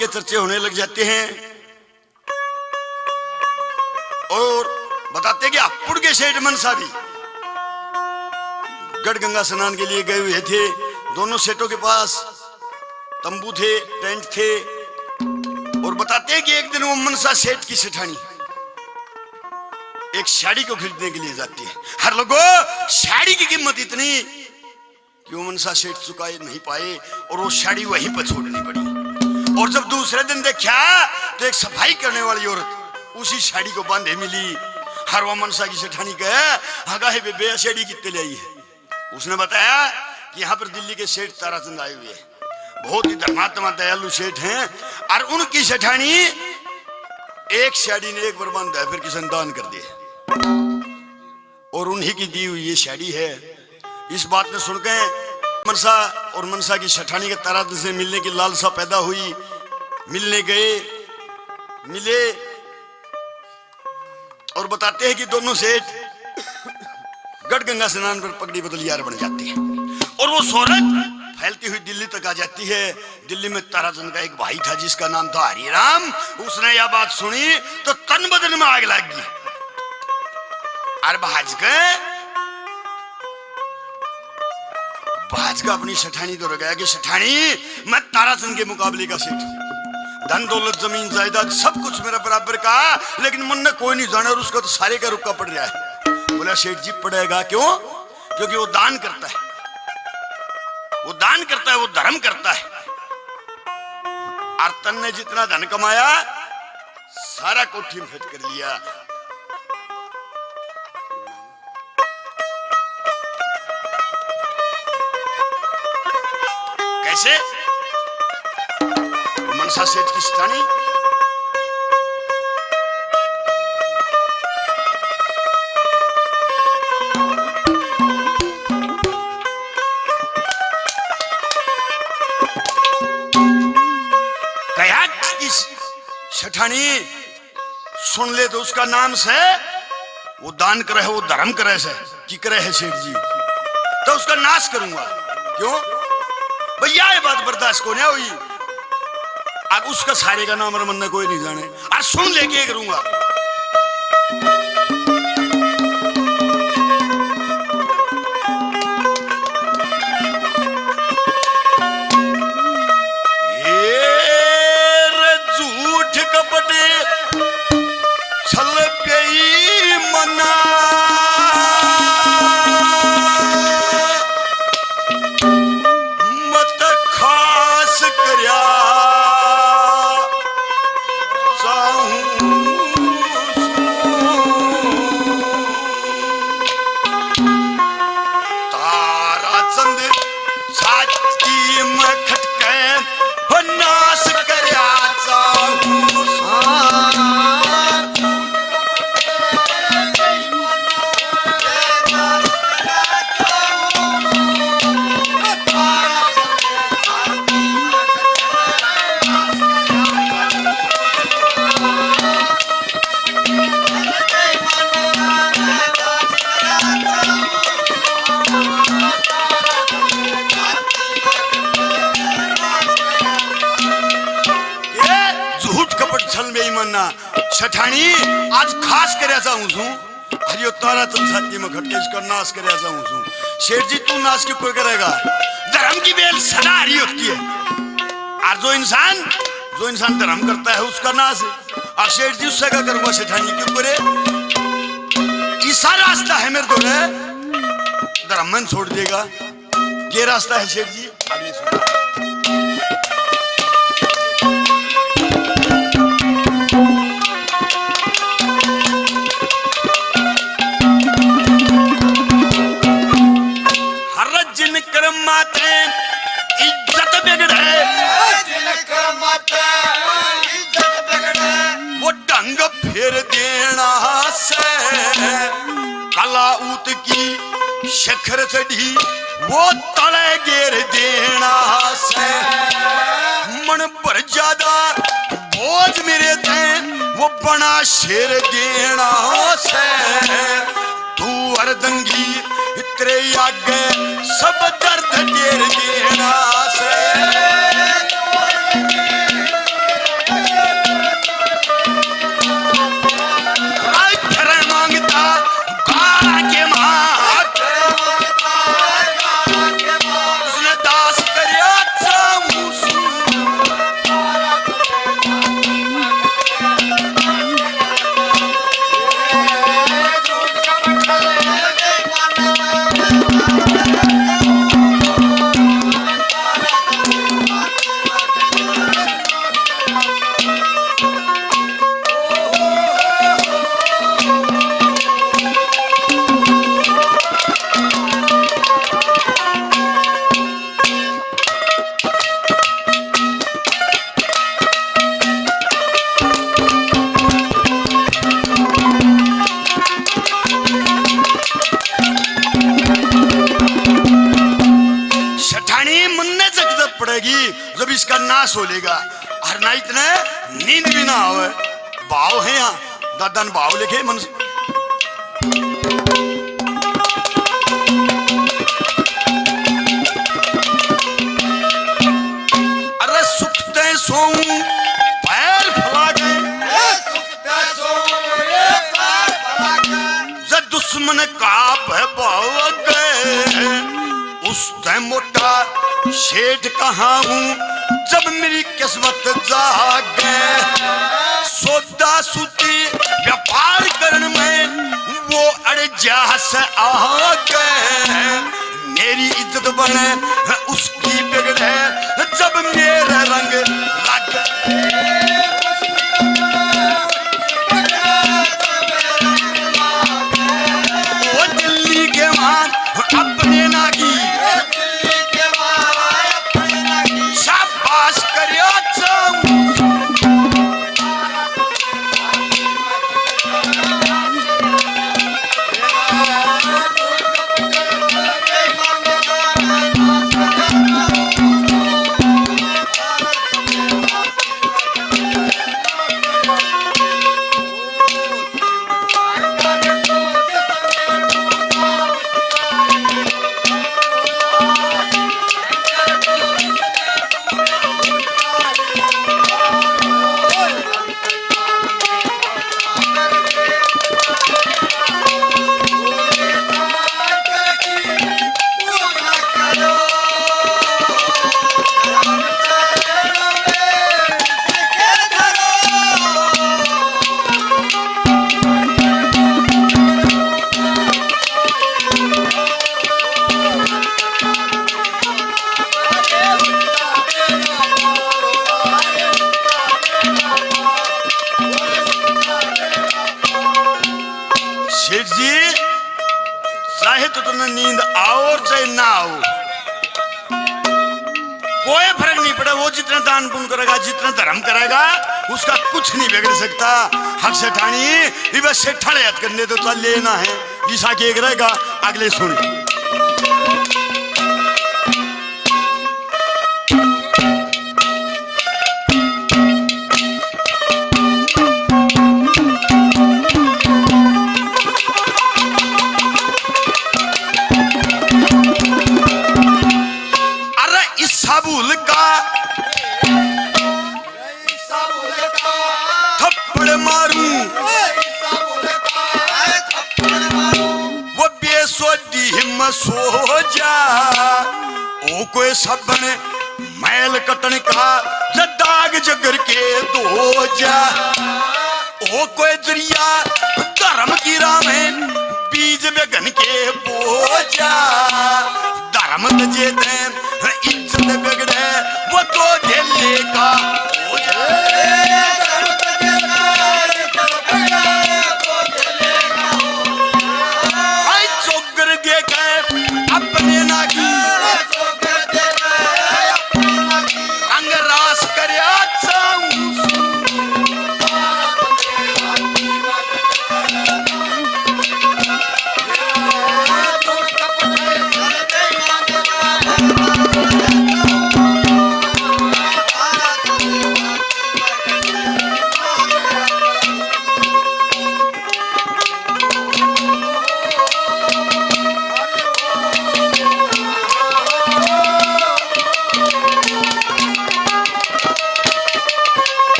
के चर्चे होने लग जाते हैं और बताते हैं कि अपुड़ के सेठ मनसा भी गढ़गंगा स्नान के लिए गए हुए थे। दोनों सेठों के पास तंबू थे, टेंट थे और बताते हैं कि एक दिन वो मनसा सेठ की सेठानी एक साड़ी को खरीदने के लिए जाती है। हर लोगों साड़ी की कीमत इतनी कि वो मनसा सेठ चुका नहीं पाए और वो साड़ी वहीं पर छोड़नी पड़ी। और जब दूसरे दिन देखा तो एक सफाई करने वाली औरत उसी साड़ी को बांधे मिली। हर वो मनसा की सेठानी कहे हगा है बेबे साड़ी कितने ले आई है। उसने बताया कि यहाँ पर दिल्ली के सेठ ताराचंद आए हुए हैं, बहुत ही धर्मात्मा दयालु सेठ हैं और उनकी सेठानी एक साड़ी ने एक बार बांधा फिर किसी दान कर दिए और उन्हीं की दी हुई ये साड़ी है। इस बात ने सुनकर मनसा और मनसा की सेठानी के ताराचंद से मिलने की लालसा पैदा हुई। मिलने गए, मिले और बताते हैं कि दोनों सेठ गढ़गंगा स्नान पर पगड़ी बदल यार बन जाते हैं और वो शोहरत फैलती हुई दिल्ली तक आ जाती है। दिल्ली में ताराचंद का एक भाई था जिसका नाम था हरिराम। उसने यह बात सुनी तो तन बदन में आग लग गई और भाज का अपनी सेठानी तो गया कि सेठानी मैं ताराचंद के मुकाबले का सेठ, धन दौलत जमीन जायदाद सब कुछ मेरा बराबर का, लेकिन मन ने कोई नहीं जाना और उसका तो सारे का रुका पड़ रहा है। बोला सेठ जी पड़ेगा क्यों? क्योंकि वो दान करता है, वो दान करता है, वो धर्म करता है। और तन ने जितना धन कमाया सारा कोठी में फेंक कर लिया। कैसे? मनसा सेठ की सेठानी सेठानी सुन ले तो उसका नाम से वो दान करे है, वो धर्म करे से कि करे है सेठ जी तो उसका नाश करूंगा। क्यों भैया ये बात बर्दाश्त को नहीं हुई। अब उसका सारे का नाम मन कोई नहीं जाने और सुन लेके करूंगा। सेठानी आज खास कर हरियो ताराचंद साथी में घटके इसका नाश कर सेठ जी तू नाश क्यों कोई करेगा? धर्म की बेल सदा हरी होती है और जो इंसान धर्म करता है उसका नाश है। और सेठ जी उससे क्या करूंगा? सेठानी क्यों करे? ऐसा रास्ता है मेरे दोले धर्म मन छोड़ देगा। ये रास्ता है सेठ जी आगे सुनो। इज्जत बिगड़े वो ढंग फेर देना से कला ऊत की शिखर चढ़ी वो तले गिर देना से मन पर ज्यादा बोझ मेरे थे वो बना शेर देना से तू अर्दंगी तेरे आगे सब दर्द गिर देना से ना सो लेगा और ना इतने नींद भी ना आवे। भाव है यहाँ दादा ने भाव लिखे मन से। अरे सुखते सोऊं पैर फैला गए, जब दुश्मन का भाव गए, उस टाइम मोटा शेठ कहाँ हूँ जब मेरी किस्मत जागे। सौदा सूती व्यापार करने में वो अड़जा से आ गए। मेरी इज्जत बने उसकी बिगड़े जब मेरा रंग लग। वो दिल्ली के मान अपने नागी शाबाश करियो नींद आओ और चाहे ना आओ, कोई फर्क नहीं पड़ा। वो जितना दान पुण्य करेगा, जितना धर्म करेगा, उसका कुछ नहीं बिगड़ सकता। हक सेठानी बस सेठाने याद करने तो चल लेना है। ईसा के एक रहेगा, अगले सुन। थप्पड़ मारूं वो बेसोदी हिम्मत सो जा। ओ कोई सबन मैल कटन का दाग जगर के दो जा। ओ कोई दरिया धर्म की राह में बीज बेगन के बोझा। धर्म तजे इज्जत बिगड़े वो तो ढेले का चौकर देखे अपने नागी अंगरास कर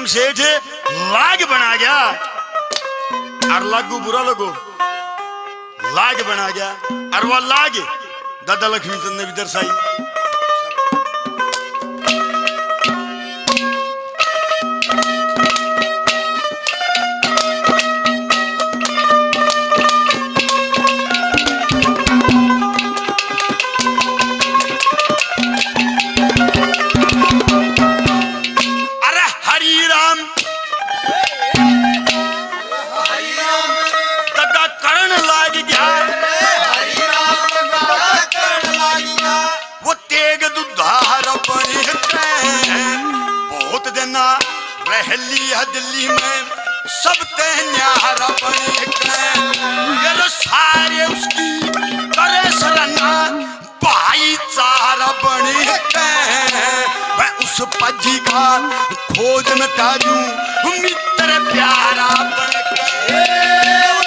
सेठ लाग बना गया और लागू बुरा लगो लाग बना गया और वह लाग दादा लक्ष्मी चंद ने भी दर्शाई। अरे हरि राम दगा करण लाग गया, वो तेग दुधार बने बहुत देना रह लिया दिल्ली में सब न्यारा बने सारे उसकी करे सरना भाईचारा बने मैं उस पजी का खोज में ताजू मित्र प्यारा बन